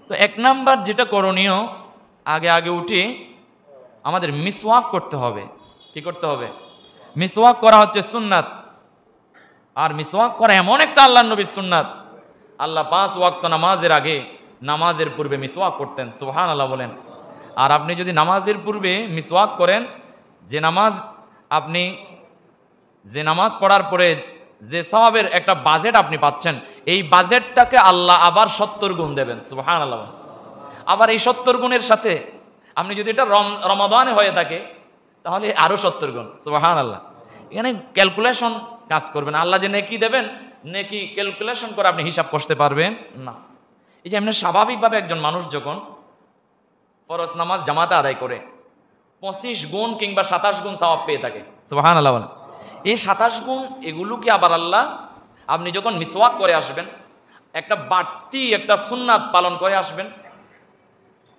তো এক নাম্বার যেটা করণীয়, আগে আগে উঠে আমাদের মিসওয়াক করতে হবে। কি করতে হবে? মিসওয়াক করা হচ্ছে সুন্নাত। আর মিসওয়াক করা এমন একটা আল্লাহর নবীর সুন্নাত, আল্লাহ 5 ওয়াক্ত নামাজের আগে নামাজের পূর্বে মিসওয়াক করতেন। সুবহানাল্লাহ বলেন। আর আপনি যদি নামাজের পূর্বে মিসওয়াক করেন, আপনি যে নামাজ পড়ার পরে যে সওয়াবের একটা বাজেট আপনি পাচ্ছেন, এই বাজেটটাকে আল্লাহ আবার 70 গুণ দেবেন। সুবহানাল্লাহ। আবার এই 70 গুণের সাথে আপনি যদি এটা রমাদানে হয়ে থাকে তাহলে আরো 70 গুণ। সুবহানাল্লাহ। এখানে ক্যালকুলেশন কাজ করবেন। আল্লাহ যে নেকি দেবেন, নেকি ক্যালকুলেশন করে আপনি হিসাব করতে পারবেন না। এই যে এমনি স্বাভাবিকভাবে একজন মানুষ যখন ফরজ নামাজ জামাতে আদায় করে 25 গুণ কিংবা 27 গুণ সওয়াব পেয়ে থাকে। সুবহানাল্লাহ বলেন। এই 27 গুণ এগুলোকে আবার আল্লাহ, আপনি যখন মিসওয়াক করে আসবেন, একটা বাড়তি একটা সুন্নাত পালন করে আসবেন,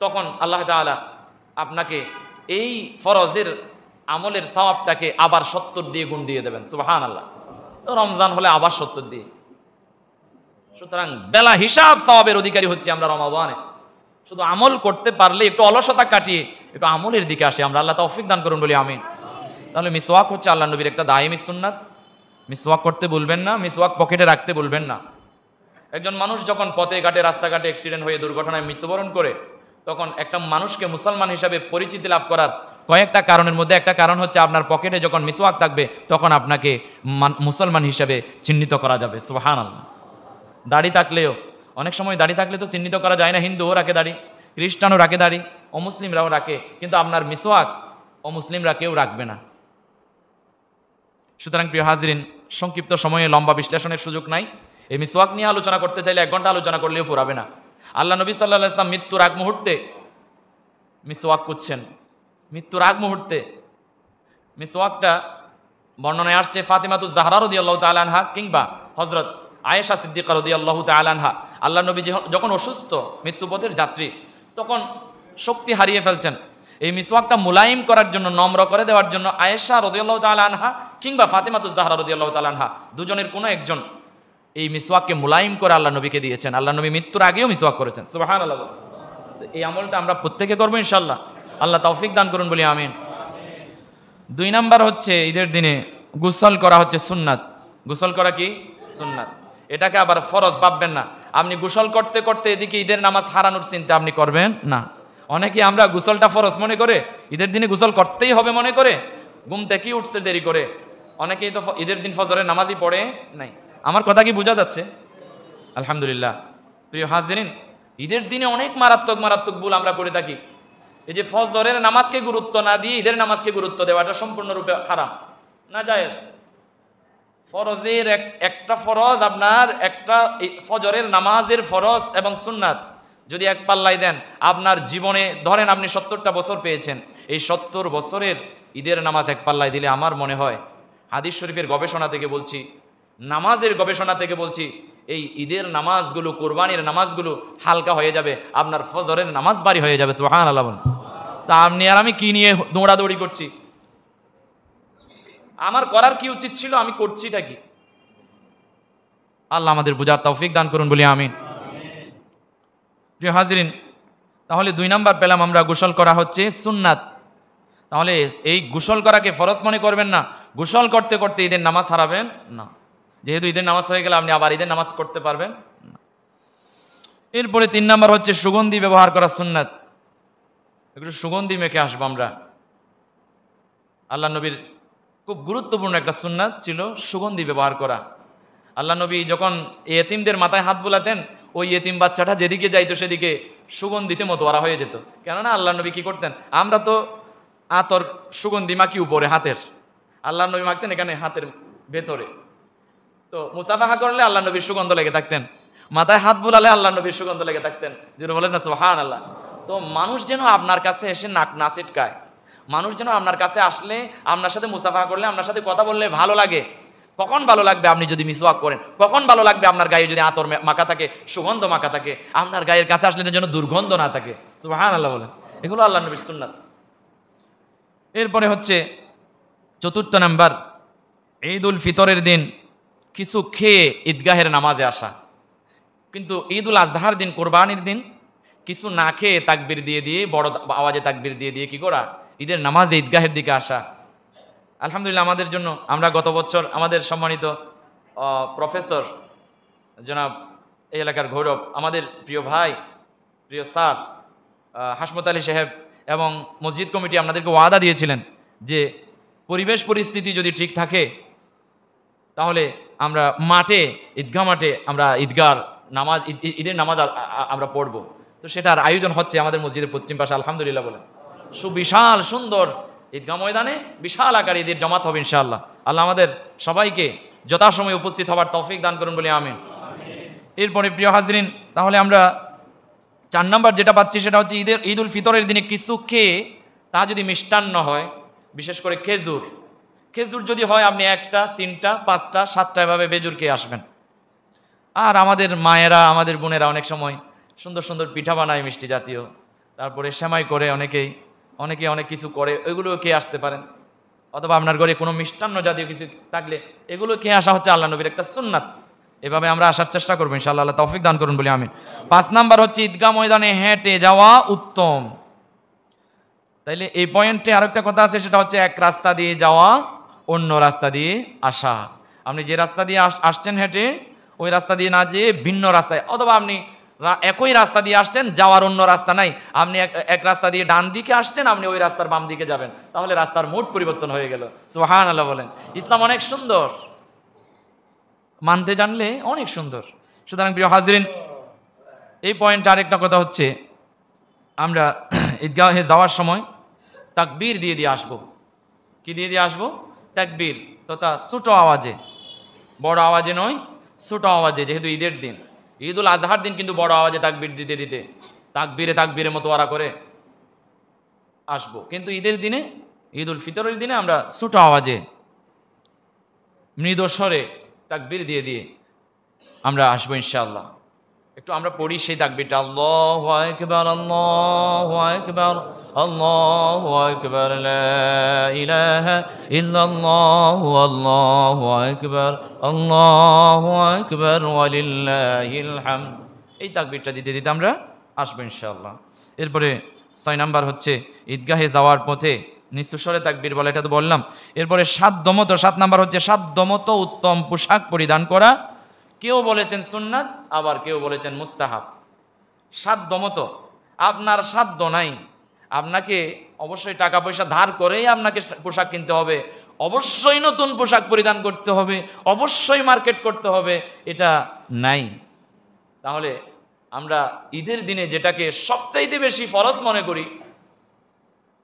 তখন আল্লাহ তাআলা আপনাকে এই ফরজের আমলের সওয়াবটাকে আবার 70 দিয়ে গুণ দিয়ে দেবেন। সুবহানাল্লাহ। রমজান হলে আবার 70 দিয়ে। সুতরাং বেলা হিসাব সওয়াবের অধিকারী হচ্ছে আমরা রমাদানে। শুধু আমল করতে পারলে, একটু অলসতা কাটিয়ে একটু আমলের দিকে আসে আমরা। আল্লাহ তৌফিক দান করুন বলি আমিন। তাহলে মিসওয়াক হচ্ছে আল্লাহ নবীর একটা দায়মি সুন্নাত। মিসওয়াক করতে ভুলবেন না, মিসওয়াক পকেটে রাখতে ভুলবেন না। একজন মানুষ যখন পথে ঘাটে রাস্তাঘাটে অ্যাক্সিডেন্ট হয়ে দুর্ঘটনায় মৃত্যুবরণ করে, তখন একটা মানুষকে মুসলমান হিসাবে পরিচিতি লাভ করার কয়েকটা কারণের মধ্যে একটা কারণ হচ্ছে আপনার পকেটে যখন মিসওয়াক থাকবে তখন আপনাকে মুসলমান হিসাবে চিহ্নিত করা যাবে। সুবহানাল্লাহ। দাড়ি থাকলেও, অনেক সময় দাড়ি থাকলে তো চিহ্নিত করা যায় না। হিন্দুও রাখে দাড়ি, খ্রিস্টানও রাখে দাড়ি, অমুসলিমরাও রাখে, কিন্তু আপনার মিসওয়াক অমুসলিমরা কেউ রাখবে না। সুতরাং প্রিয় হাজরিন, সংক্ষিপ্ত সময়ে লম্বা বিশ্লেষণের সুযোগ নাই। এই মিসওয়াক নিয়ে আলোচনা করতে চাইলে 1 ঘন্টা আলোচনা করলেও ফুরাবে না। আল্লাহ নবী সাল্লাল্লাহু আলাইহি ওয়াসাল্লাম মৃত্যুর আগ মুহূর্তে মিসওয়াক করছেন। মৃত্যুর আগ মুহূর্তে মিসওয়াকটা বর্ণনায় আসছে ফাতিমাতুজ জাহরা রাদিয়াল্লাহু তাআলা আনহা কিংবা হযরত আয়েশা সিদ্দিকা রাদিয়াল্লাহু তাআলা আনহা, আল্লাহ নবী যখন অসুস্থ, মৃত্যুপথের যাত্রী, তখন শক্তি হারিয়ে ফেলছেন, এই মিসওয়াকটা মুলায়েম করার জন্য, নম্র করে দেওয়ার জন্য আয়েশা রাদিয়াল্লাহু তাআলা আনহা কিংবা ফাতিমাতুজ জাহরা রাদিয়াল্লাহু তাআলা আনহা দুজনের কোনো একজন এই মিসওয়াককে মুলায়েম করে আল্লাহ নবীকে দিয়েছেন। আল্লাহ নবী মৃত্যুর আগেও মিসওয়াক করেছেন। সুবহানাল্লাহ। এই আমলটা আমরা প্রত্যেকে করবো ইনশাআল্লাহ। আল্লাহ তৌফিক দান করুন বলি আমিন। 2 নাম্বার হচ্ছে ঈদের দিনে গোসল করা হচ্ছে সুন্নাত। গোসল করা কি? সুন্নাত। এটাকে আবার ফরজ ভাববেন না। আপনি গোসল করতে করতে এদিকে ঈদের নামাজ হারানোর চিন্তা আপনি করবেন না। অনেকে আমরা গোসলটা ফরজ মনে করে, ঈদের দিনে গোসল করতেই হবে মনে করে ঘুম থেকে উঠছে দেরি করে। অনেকেই তো ঈদের দিন ফজরের নামাজই পড়ে নাই। আমার কথা কি বোঝা যাচ্ছে? আলহামদুলিল্লাহ। প্রিয় হাজিরিন, ঈদের দিনে অনেক মারাত্মক মারাত্মক ভুল আমরা করে থাকি। এই যে ফজরের নামাজকে গুরুত্ব না দিয়ে ঈদের নামাজকে গুরুত্ব দেওয়াটা সম্পূর্ণরূপে হারাম, না জায়েজ। ফরজের একটা ফরজ, আপনার একটা ফজরের নামাজের ফরজ এবং সুন্নাত যদি এক পাল্লাই দেন, আপনার জীবনে ধরেন আপনি 70টা বছর পেয়েছেন, এই 70 বছরের ঈদের নামাজ এক পাল্লাই দিলে আমার মনে হয়, হাদিস শরীফের গবেষণা থেকে বলছি, নামাজের গবেষণা থেকে বলছি, এই ঈদের নামাজগুলো, কোরবানির নামাজগুলো হালকা হয়ে যাবে, আপনার ফজরের নামাজ ভারী হয়ে যাবে। সুবহানাল্লাহ। তা আপনি আর আমি কি নিয়ে দৌড়াদৌড়ি করছি? আমার করার কি উচিত ছিল, আমি করছিটা কি? আল্লাহ আমাদের বুঝার তৌফিক দান করুন বলি আমিন। প্রিয় হাজিরিন, তাহলে 2 নাম্বার পেলাম আমরা, গোসল করা হচ্ছে সুন্নাত। তাহলে এই গোসল করাকে ফরজ মনে করবেন না, গোসল করতে করতে ঈদের নামাজ হারাবেন না। যেহেতু ঈদের নামাজ হয়ে গেলে আপনি আবার ঈদের নামাজ করতে পারবেন না। এরপরে 3 নাম্বার হচ্ছে সুগন্ধি ব্যবহার করা সুন্নাত। একটু সুগন্ধি মেখে আসবো আমরা। আল্লাহ নবীর খুব গুরুত্বপূর্ণ একটা সুন্নাত ছিল সুগন্ধি ব্যবহার করা। আল্লাহ নবী যখন এতিমদের মাথায় হাত বুলাতেন, ওই এতিম বাচ্চাটা যেদিকে যাইতো সেদিকে সুগন্ধিতে মতোয়ারা হয়ে যেত। কেননা আল্লাহ নবী কি করতেন, আমরা তো আতর সুগন্ধি মাখি উপরে হাতের, আল্লাহ নবী মাখতেন এখানে হাতের ভেতরে। তো মুসাফাহা করলে আল্লাহ নবীর সুগন্ধ লেগে থাকতেন, মাথায় হাত বুলালে আল্লাহ নবীর সুগন্ধ লেগে থাকতেন। যেটা বলেন না সুবহানাল্লাহ। তো মানুষ যেন আপনার কাছে এসে নাক না ছিটকায়, মানুষ যেন আপনার কাছে আসলে, আপনার সাথে মুসাফাহা করলে, আপনার সাথে কথা বললে ভালো লাগে। কখন ভালো লাগবে আপনি যদি মিসওয়াক করেন, কখন ভালো লাগবে আপনার গায়ে যদি আতর মাখা থাকে, সুগন্ধ মাখা থাকে, আপনার গায়ের কাছে আসলে যেন দুর্গন্ধ না থাকে। সুবহানাল্লাহ বলেন। এগুলো আল্লাহ নবীর সুন্নাত। এরপরে হচ্ছে 4 নাম্বার, ঈদ উল ফিতরের দিন কিছু খেয়ে ঈদগাহের নামাজে আসা। কিন্তু ঈদ উল আজহার দিন, কোরবানির দিন কিছু না খেয়ে তাকবীর দিয়ে দিয়ে বড় আওয়াজে তাকবীর দিয়ে দিয়ে কি করা, ঈদের নামাজে ঈদগাহের দিকে আসা। আলহামদুলিল্লাহ আমাদের জন্য, আমরা গত বছর আমাদের সম্মানিত প্রফেসর জনাব এই এলাকার গৌরব, আমাদের প্রিয় ভাই, প্রিয় স্যার হাসমত আলী সাহেব এবং মসজিদ কমিটি আপনাদেরকে ওয়াদা দিয়েছিলেন যে পরিবেশ পরিস্থিতি যদি ঠিক থাকে তাহলে আমরা মাঠে, ঈদগাহ মাঠে আমরা ঈদগার নামাজ, ঈদের নামাজ আমরা পড়ব। তো সেটার আয়োজন হচ্ছে আমাদের মসজিদের পশ্চিম পাশে, আলহামদুলিল্লাহ বলেন। সুবিশাল সুন্দর ঈদগাহ ময়দানে বিশাল আকারে ঈদের জামাত হবে ইনশাআল্লাহ। আল্লাহ আমাদের সবাইকে যথাসময়ে উপস্থিত হওয়ার তৌফিক দান করুন বলে আমিন। এরপরে প্রিয় হাজরিন, তাহলে আমরা 4 নম্বর যেটা পাচ্ছি সেটা হচ্ছে ঈদ উল ফিতরের দিনে কিছু খেয়ে, তা যদি মিষ্টান্ন হয়, বিশেষ করে খেজুর, খেজুর যদি হয় আপনি 1টা 3টা 5টা 7টা এভাবে বেজুর খেয়ে আসবেন। আর আমাদের মায়েরা, আমাদের বোনেরা অনেক সময় সুন্দর সুন্দর পিঠা বানায় মিষ্টি জাতীয়, তারপরে সেমাই করে, অনেকে অনেক কিছু করে, ওইগুলো খেয়ে আসতে পারেন। অথবা আপনার ঘরে কোনো মিষ্টান্ন জাতীয় কিছু থাকলে এগুলো খেয়ে আসা হচ্ছে আল্লাহ নবীর একটা সুন্নাত। এভাবে আমরা আসার চেষ্টা করবো ইনশাআল্লাহ, আল্লাহ তৌফিক দান করুন বলি আমিন। 5 নাম্বার হচ্ছে ঈদগাহ ময়দানে হেঁটে যাওয়া উত্তম। তাইলে এই পয়েন্টে আরেকটা কথা আছে, সেটা হচ্ছে এক রাস্তা দিয়ে যাওয়া, অন্য রাস্তা দিয়ে আসা। আপনি যে রাস্তা দিয়ে আসছেন হেঁটে, ওই রাস্তা দিয়ে না যেয়ে ভিন্ন রাস্তায়, অথবা আপনি একই রাস্তা দিয়ে আসছেন, যাওয়ার অন্য রাস্তা নাই, আপনি এক রাস্তা দিয়ে ডান দিকে আসছেন, আপনি ওই রাস্তার বাম দিকে যাবেন, তাহলে রাস্তার মোড পরিবর্তন হয়ে গেল। সুবহানাল্লাহ বলেন। ইসলাম অনেক সুন্দর, মানতে জানলে অনেক সুন্দর। সুতরাং প্রিয় হাজরিন, এই পয়েন্টে আরেকটা কথা হচ্ছে, আমরা ঈদগাহে যাওয়ার সময় তাকবীর দিয়ে দিয়ে আসবো। কি দিয়ে দিয়ে আসবো? তাকবীর, তথা ছোট আওয়াজে, বড় আওয়াজে নয়, ছোট আওয়াজে। যেহেতু ঈদের দিন, ঈদ উল আজহার দিন কিন্তু বড় আওয়াজে তাকবীর দিতে দিতে তাকবীরে মতো ওরা করে আসবো, কিন্তু ঈদের দিনে, ঈদ উল ফিতরের দিনে আমরা ছোট আওয়াজে মৃদু স্বরে তাকবীর দিয়ে দিয়ে আমরা আসবো ইনশাআল্লাহ। একটু আমরা পড়ি সেই তাকবীরটা, আল্লাহু আকবার, আল্লাহু আকবার, আল্লাহু আকবার, লা ইলাহা ইল্লাল্লাহু, আল্লাহু আকবার, আল্লাহু আকবার, ওয়ালিল্লাহিল হামদ। এই তাকবীরটা দিতে দিতে আমরা আসবো ইনশাআল্লাহ। এরপরে 6 নাম্বার হচ্ছে ঈদগাহে যাওয়ার পথে নিঃস্বরে তাকবীর বলা, এটা তো বললাম। এরপরে সাধ্যমতো 7 নাম্বার হচ্ছে সাধ্যমতো উত্তম পোশাক পরিধান করা। কেউ বলেছেন সুন্নাত, আবার কেউ বলেছেন মুস্তাহাব। সাধ্যমতো, আপনার সাধ্য নাই, আপনাকে অবশ্যই টাকা পয়সা ধার করেই আপনাকে পোশাক কিনতে হবে, অবশ্যই নতুন পোশাক পরিধান করতে হবে, অবশ্যই মার্কেট করতে হবে, এটা নাই। তাহলে আমরা ঈদের দিনে যেটাকে সবচাইতে বেশি ফরজ মনে করি,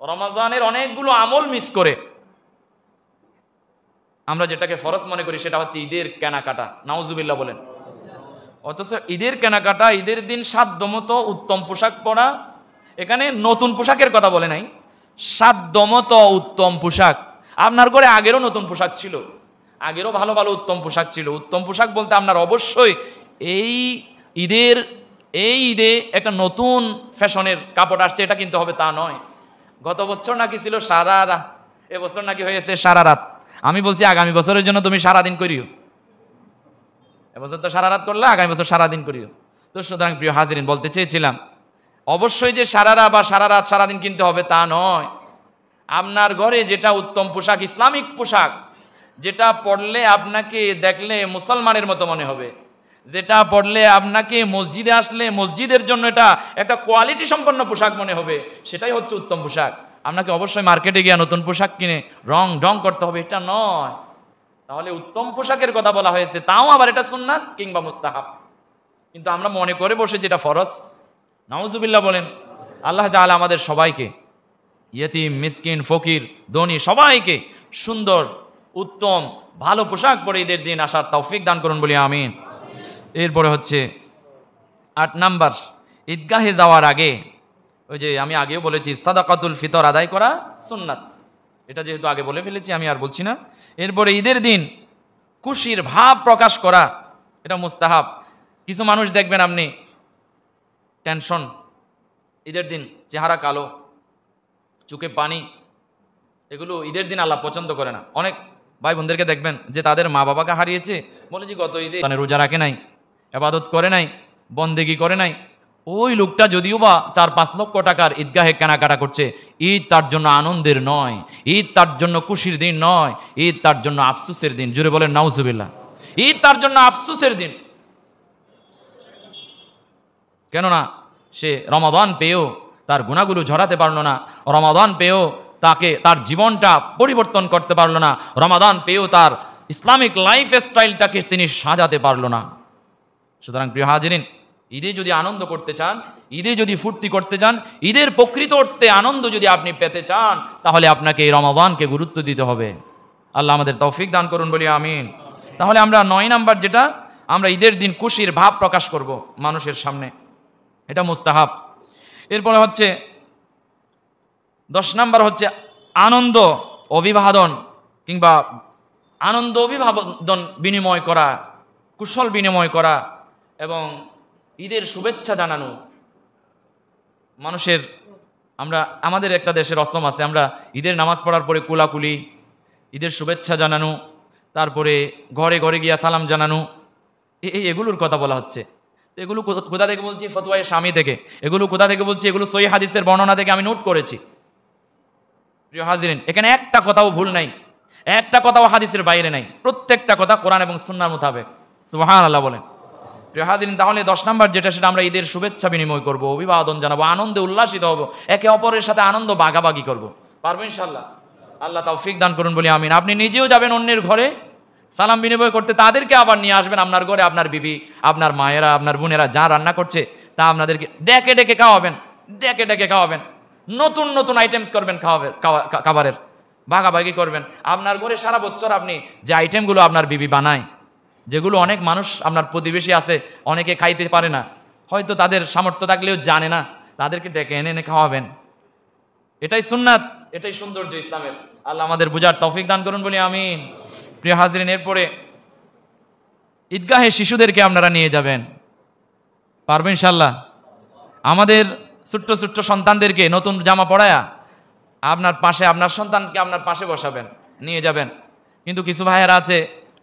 রমজানের অনেকগুলো আমল মিস করে আমরা যেটাকে ফরজ মনে করি, সেটা হচ্ছে ঈদের কেনাকাটা। নাউজুবিল্লাহ বলেন। অথচ ঈদের কেনাকাটা, ঈদের দিন সাধ্যমতো উত্তম পোশাক পরা, এখানে নতুন পোশাকের কথা বলে নাই, সাধ্যমতো উত্তম পোশাক। আপনার ঘরে আগেরও নতুন পোশাক ছিল, আগেরও ভালো ভালো উত্তম পোশাক ছিল। উত্তম পোশাক বলতে আপনার অবশ্যই এই ঈদে একটা নতুন ফ্যাশনের কাপড় আসছে এটা কিনতে হবে তা নয়। গত বছর নাকি ছিল সারা রাত, এবছর নাকি হয়েছে সারা রাত। আমি বলছি আগামী বছরের জন্য তুমি সারাদিন করিও, এবছর তো সারা রাত করলে, আগামী বছর সারাদিন করিও। তো সুতরাং প্রিয় হাজিরিন, বলতে চেয়েছিলাম অবশ্যই যে সারারা বা সারা রাত সারাদিন কিনতে হবে তা নয়। আপনার ঘরে যেটা উত্তম পোশাক, ইসলামিক পোশাক, যেটা পড়লে আপনাকে দেখলে মুসলমানের মতো মনে হবে, যেটা পড়লে আপনাকে মসজিদে আসলে মসজিদের জন্য এটা একটা কোয়ালিটি সম্পন্ন পোশাক মনে হবে, সেটাই হচ্ছে উত্তম পোশাক। আপনাকে অবশ্যই মার্কেটে গিয়ে নতুন পোশাক কিনে রং করতে হবে, এটা নয়। তাহলে উত্তম পোশাকের কথা বলা হয়েছে, তাও আবার এটা সুন্নাত কিংবা মুস্তাহাব, কিন্তু আমরা মনে করে বসেছি এটা ফরজ। নাউজুবিল্লাহ বলেন। আল্লাহ তাআলা আমাদের সবাইকে, ইয়েতিম, মিসকিন, ফকির, ধনী সবাইকে সুন্দর উত্তম ভালো পোশাক পরে ঈদের দিন আসার তৌফিক দান করুন বলি আমিন। এরপরে হচ্ছে 8 নাম্বার, ঈদগাহে যাওয়ার আগে, ওই যে আমি আগেও বলেছি সাদাকাতুল ফিতর আদায় করা সুন্নাত, এটা যেহেতু আগে বলে ফেলেছি আমি আর বলছি না। এরপরে ঈদের দিন খুশির ভাব প্রকাশ করা, এটা মুস্তাহাব। কিছু মানুষ দেখবেন আপনি টেনশন, ঈদের দিন চেহারা কালো, চোখে পানি, এগুলো ঈদের দিন আল্লাহ পছন্দ করে না। অনেক ভাই বোনদেরকে দেখবেন যে তাদের মা বাবাকে হারিয়েছে, বলে যে গত ঈদে রোজা রাখে নাই, ইবাদত করে নাই, বন্দেগি করে নাই, ওই লোকটা যদিও বা 4-5 লক্ষ টাকার ঈদগাহে কেনাকাটা করছে, ঈদ তার জন্য আনন্দের নয়, ঈদ তার জন্য খুশির দিন নয়, ঈদ তার জন্য আফসোসের দিন। জুড়ে বলেন নাউজুবিল্লাহ। ঈদ তার জন্য আফসোসের দিন। কেননা সে রমাদান পেয়েও তার গুনাহগুলো ঝরাতে পারল না, রমাদান পেয়েও তার জীবনটা পরিবর্তন করতে পারল না, রমাদান পেয়েও তার ইসলামিক লাইফ স্টাইলটাকে তিনি সাজাতে পারল না। সুতরাং প্রিয় হাজিরিন, ঈদে যদি আনন্দ করতে চান, ঈদে যদি ফুর্তি করতে চান, ঈদের প্রকৃত অর্থে আনন্দ যদি আপনি পেতে চান, তাহলে আপনাকে এই রমাদানকে গুরুত্ব দিতে হবে। আল্লাহ আমাদের তৌফিক দান করুন, বলি আমিন। তাহলে আমরা 9 নাম্বার যেটা, আমরা ঈদের দিন খুশির ভাব প্রকাশ করব মানুষের সামনে, এটা মুস্তাহাব। এরপরে হচ্ছে 10 নাম্বার হচ্ছে আনন্দ অভিবাদন কিংবা আনন্দ অভিবাদন বিনিময় করা, কুশল বিনিময় করা এবং ঈদের শুভেচ্ছা জানানো মানুষের। আমাদের একটা দেশের রসম আছে, আমরা ঈদের নামাজ পড়ার পরে কুলাকুলি, ঈদের শুভেচ্ছা জানানো, তারপরে ঘরে ঘরে গিয়া সালাম জানানো, এগুলোর কথা বলা হচ্ছে। তো এগুলো কোথা থেকে বলছি? ফতোয়ায়ে শামী থেকে। এগুলো কোথা থেকে বলছি? এগুলো সহিহ হাদিসের বর্ণনা থেকে আমি নোট করেছি। প্রিয় হাজিরিন, এখানে একটা কথাও ভুল নাই, একটা কথাও হাদিসের বাইরে নাই, প্রত্যেকটা কথা কোরআন এবং সুন্নাহর মোতাবেক। সুবহানাল্লাহ বলেন। প্রিয় হাজিরিন, তাহলে 10 নাম্বার যেটা, সেটা আমরা ঈদের শুভেচ্ছা বিনিময় করব, অভিবাদন জানাবো, আনন্দে উল্লাসিত হব, একে অপরের সাথে আনন্দ ভাগাভাগি করব। পারবো ইনশাআল্লাহ? আল্লাহ তৌফিক দান করুন, বলি আমিন। আপনি নিজেও যাবেন অন্যের ঘরে সালাম বিনিময় করতে, তাদেরকে আবার নিয়ে আসবেন আপনার ঘরে। আপনার বিবি, আপনার মায়েরা, আপনার বোনেরা যা রান্না করছে তা আপনাদেরকে ডেকে ডেকে খাওয়াবেন, ডেকে ডেকে খাওয়াবেন, নতুন নতুন আইটেমস করবেন, খাবারের ভাগাভাগি করবেন। আপনার ঘরে সারা বছর আপনি যে আইটেমগুলো আপনার বিবি বানায়, যেগুলো অনেক মানুষ আপনার প্রতিবেশী আছে অনেকে খাইতে পারে না, হয়তো তাদের সামর্থ্য থাকলেও জানে না, তাদেরকে ডেকে এনে এনে খাওয়াবেন। এটাই সুন্নাত, এটাই সৌন্দর্য ইসলামের। আল্লাহ আমাদের বুঝার তৌফিক দান করুন, বলি আমিন। প্রিয় হাজরিন, এরপরে ঈদগাহে শিশুদেরকে আপনারা নিয়ে যাবেন, পারবেন ইনশাআল্লাহ? আমাদের ছোট্ট ছোট্ট সন্তানদেরকে নতুন জামা পরায়া আপনার পাশে, আপনার সন্তানকে আপনার পাশে বসাবেন, নিয়ে যাবেন। কিন্তু কিছু ভাইয়েরা আছে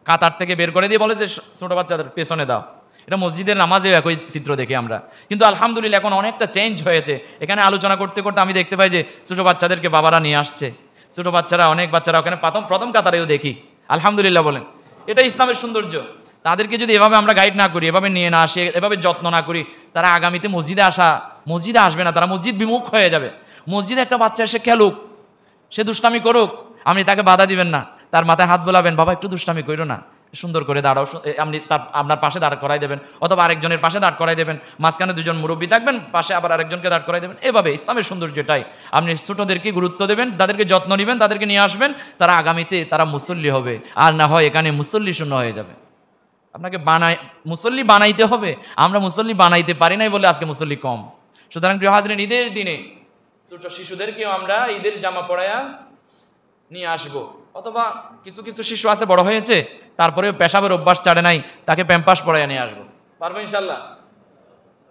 কাতার থেকে বের করে দিয়ে বলে যে ছোট বাচ্চাদের পেছনে দাও। এটা মসজিদের নামাজেও একই চিত্র দেখি আমরা। কিন্তু আলহামদুলিল্লাহ এখন অনেকটা চেঞ্জ হয়েছে। এখানে আলোচনা করতে করতে আমি দেখতে পাই যে ছোট বাচ্চাদেরকে বাবারা নিয়ে আসছে, ছোট বাচ্চারা, অনেক বাচ্চারা ওখানে প্রথম কাতারেও দেখি। আলহামদুলিল্লাহ বলেন, এটা ইসলামের সৌন্দর্য। তাদেরকে যদি এভাবে আমরা গাইড না করি, এভাবে নিয়ে না আসি, এভাবে যত্ন না করি, তারা আগামীতে মসজিদে আসবে না, তারা মসজিদ বিমুখ হয়ে যাবে। মসজিদে একটা বাচ্চা এসে খেলুক, সে দুষ্টামি করুক, আপনি তাকে বাধা দিবেন না, তার মাথায় হাত বোলাবেন, বাবা একটু দুষ্টামি করো না, সুন্দর করে দাঁড়াও, আপনি আপনার পাশে দাঁড় করাই দেবেন, অথবা আরেকজনের পাশে দাঁড় করাই দেবেন, মাঝখানে দুজন মুরব্বী থাকবেন, পাশে আবার আরেকজনকে দাঁড় করাই দেবেন। এভাবে ইসলামের সৌন্দর্যটাই। আপনি ছোটদেরকে গুরুত্ব দেবেন, তাদেরকে যত্ন নেবেন, তাদেরকে নিয়ে আসবেন, তারা আগামীতে তারা মুসল্লি হবে। আর না হয় এখানে মুসল্লি শূন্য হয়ে যাবে। আপনাকে মুসল্লি বানাইতে হবে। আমরা মুসল্লি বানাইতে পারি নাই বলে আজকে মুসল্লি কম। সুতরাং প্রিয় হাজরিন, ঈদের দিনে ছোট শিশুদেরকেও আমরা ঈদের জামা পরায়া নিয়ে আসবো। অথবা কিছু কিছু শিশু আছে বড় হয়েছে, তারপরেও পেশাবের অভ্যাস ছাড়ে নাই, তাকে প্যাম্পাস পরাইয়া নিয়ে আসবো। পারবো ইনশাল্লাহ?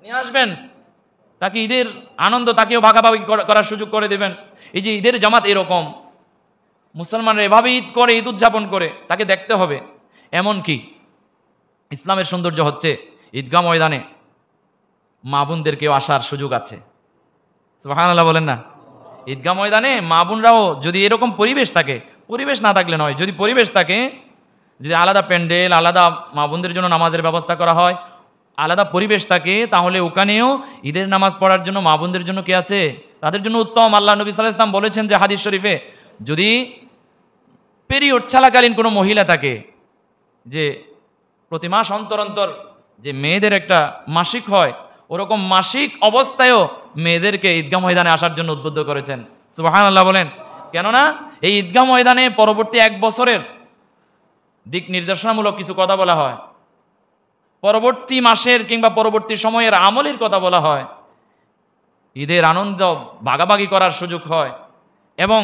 নিয়ে আসবেন, তাকে ঈদের আনন্দ তাকেও ভাগাভাগি করার সুযোগ করে দেবেন। এই যে ঈদের জামাত এরকম, মুসলমানরা এভাবে ঈদ করে, ঈদ উদযাপন করে, তাকে দেখতে হবে। এমন কি ইসলামের সৌন্দর্য হচ্ছে ঈদগাহ ময়দানে মা বোনদেরকেও আসার সুযোগ আছে। সুবহানাল্লাহ বলেন না? ঈদগাহ ময়দানে মা বোনরাও, যদি এরকম পরিবেশ থাকে, পরিবেশ না থাকলে নয়, যদি পরিবেশ থাকে, যদি আলাদা প্যান্ডেল, আলাদা মা বোনদের জন্য নামাজের ব্যবস্থা করা হয়, আলাদা পরিবেশ থাকে, তাহলে ওখানেও ঈদের নামাজ পড়ার জন্য মা বোনদের জন্য কে আছে? তাদের জন্য উত্তম। আল্লাহ নবী সাল্লাল্লাহু আলাইহি ওয়াসাল্লাম বলেছেন যে হাদিস শরীফে, যদি পিরিয়ড চলাকালীন কোনো মহিলা থাকে, যে প্রতি মাস অন্তর অন্তর যে মেয়েদের একটা মাসিক হয়, ওরকম মাসিক অবস্থায়ও মেয়েদেরকে ঈদগাহ ময়দানে আসার জন্য উদ্বুদ্ধ করেছেন। সুবহানাল্লাহ বলেন। কেননা এই ঈদগাহ ময়দানে পরবর্তী 1 বছরের দিক নির্দেশনামূলক কিছু কথা বলা হয়, পরবর্তী মাসের কিংবা পরবর্তী সময়ের আমলের কথা বলা হয়, ঈদের আনন্দ ভাগাভাগি করার সুযোগ হয়, এবং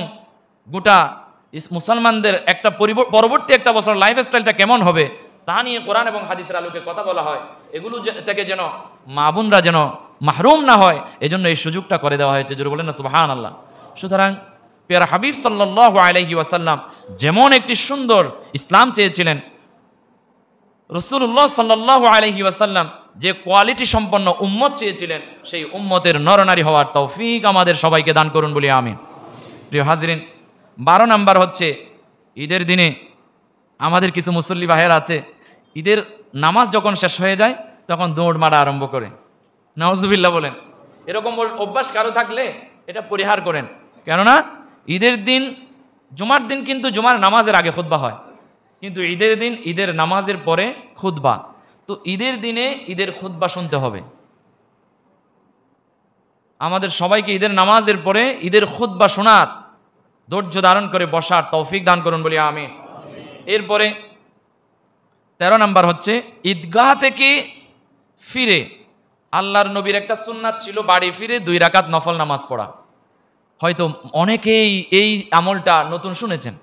গোটা মুসলমানদের একটা পরবর্তী একটা বছর লাইফস্টাইলটা কেমন হবে তা নিয়ে কোরআন এবং হাদিসের আলোকে কথা বলা হয়। এগুলো থেকে যেন মা বোনরা যেন মাহরুম না হয়, এজন্য এই সুযোগটা করে দেওয়া হয়েছে। জোরে বলেন না সুবহানাল্লাহ। সুতরাং প্রিয় হাবিব সাল্লাল্লাহু আলাইহি ওয়াসাল্লাম যেমন একটি সুন্দর ইসলাম চেয়েছিলেন, রাসূলুল্লাহ সাল্লাল্লাহু আলাইহি ওয়াসাল্লাম যে কোয়ালিটি সম্পন্ন উম্মত চেয়েছিলেন সেই উম্মতের নরনারী হওয়ার তৌফিক আমাদের সবাইকে দান করুন বলি আমিন। প্রিয় হাজরিন, 12 নাম্বার হচ্ছে ঈদের দিনে আমাদের কিছু মুসল্লি ভাইয়ের আছে, ঈদের নামাজ যখন শেষ হয়ে যায় তখন দৌড় মারা আরম্ভ করে। নাউজুবিল্লাহ বলেন। এরকম অভ্যাস কারো থাকলে এটা পরিহার করেন, কেননা ঈদের দিন, জুমার দিন কিন্তু জুমার নামাজের আগে খুতবা হয়, কিন্তু ঈদের দিন ঈদের নামাজের পরে খুতবা। তো ঈদের দিনে ঈদের খুতবা শুনতে হবে। আমাদের সবাইকে ঈদের নামাজের পরে ঈদের খুতবা শোনার, ধৈর্য ধারণ করে বসার তৌফিক দান করুন বলি আমিন। এরপরে 13 নাম্বার হচ্ছে ঈদগাহ থেকে ফিরে আল্লাহর নবীর একটা সুন্নাত ছিল বাড়ি ফিরে 2 রাকাত নফল নামাজ পড়া। হয়তো অনেকেই এই আমলটা নতুন শুনেছেন,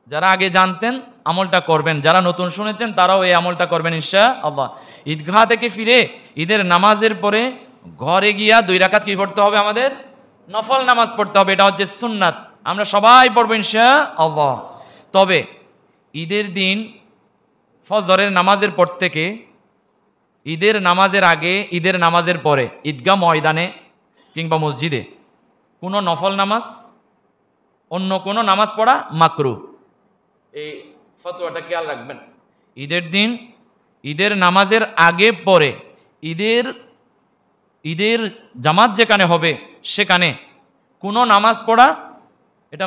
যারা আগে জানতেন আমলটা করবেন, যারা নতুন শুনেছেন তারাও এই আমলটা করবেন ইনশাআল্লাহ। ঈদগাহ থেকে ফিরে ঈদের নামাজের পরে ঘরে গিয়া 2 রাকাত কি পড়তে হবে? আমাদের নফল নামাজ পড়তে হবে। এটা হচ্ছে সুন্নাত, আমরা সবাই পড়বো ইনশাআল্লাহ। তবে ঈদের দিন ফজরের নামাজের পর থেকে ঈদের নামাজের আগে, ঈদের নামাজের পরে ঈদগাহ ময়দানে কিংবা মসজিদে কোনো নফল নামাজ, অন্য কোনো নামাজ পড়া মাকরুহ। এই ফতোয়াটা খেয়াল রাখবেন। ঈদের দিন ঈদের নামাজের আগে পরে ঈদের জামাত যেখানে হবে সেখানে কোনো নামাজ পড়া এটা